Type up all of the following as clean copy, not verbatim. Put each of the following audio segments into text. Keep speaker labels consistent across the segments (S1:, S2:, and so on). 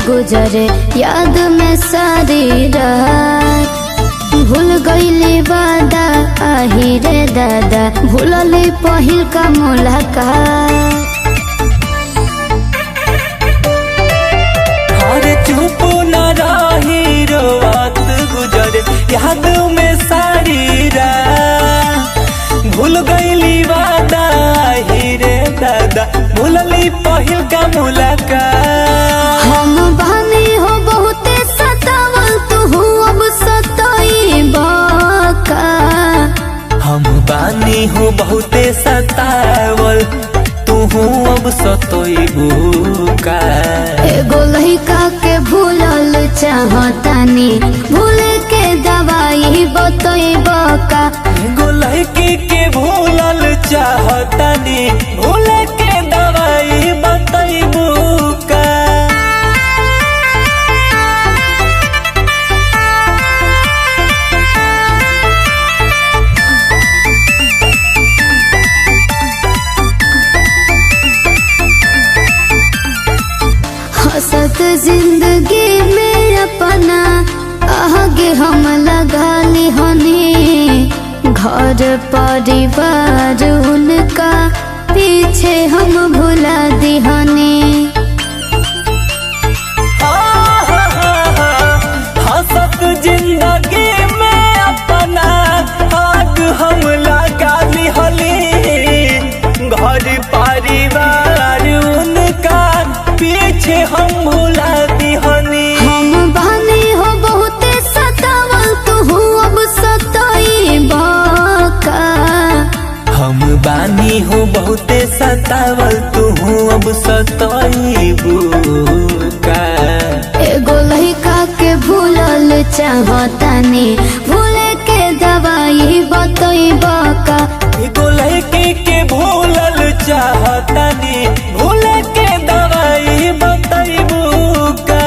S1: गुजरे याद में सारी रात। भूल गईली वादा आही रे दादा, भूलली पहिल का मुलाकात।
S2: अरे चुप न रही रोवत गुजरे याद में सारी रात। भूल गईली वादा आही रे दादा, भूलली पहिल का मुलाकात।
S1: हम बहनी हो बहुते सतावल, तू अब सताइबा का।
S2: हम बानी हो बहुते सतावल, तू अब सतोइबू का।
S1: एगो लइका के भूलल चाहतानी, भूले के दवाई बतइबा का।
S2: एगो लड़की के भूलल चाहतानी, भूले के दवाई बतइबू का।
S1: हंसत जिंदगी में अपना आगे हम लगा ली हनी। घर परिवार उनका पीछे हम भुला दी हनी।
S2: हंसत जिंदगी में अपना आग हम लगा ली हली। घर परिवार उनका पीछे हम भुला दी हनी।
S1: हम बहनी हो बहुते सतावल, तू अब सताइबा का।
S2: हम बानी हो बहुते सतावल, तू अब सताइबू का।
S1: एगो लइका के भूलल चाहतानी, भूले के दवाई बतइबा का।
S2: एगो लड़की के भूलल चाहतानी, भूले के दवाई बतइबू का।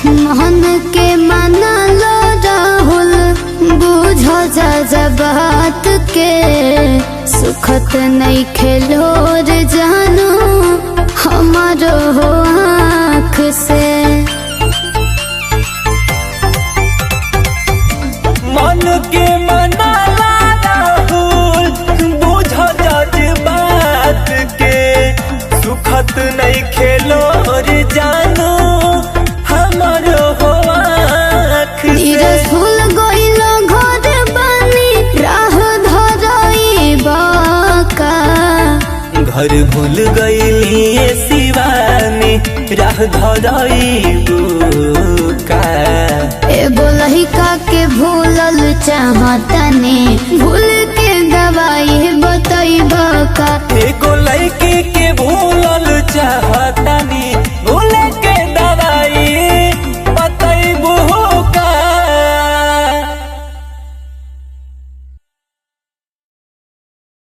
S1: मन के माना लो राहुल, बुझो जा बात के। सुखत नहीं खेलो रे जानो हमारो हो आँख से।
S2: मन के मनाला राहुल, बुझ जज्बात के। सुखत नहीं खेलो रे जानो हमारो हो आँख से।
S1: भूल गइलो घर बानी, राह धरइबा का।
S2: घर भूल गईली शिवानी, राह धरइबू का।
S1: एगो लइका के भूलल चाहतानी,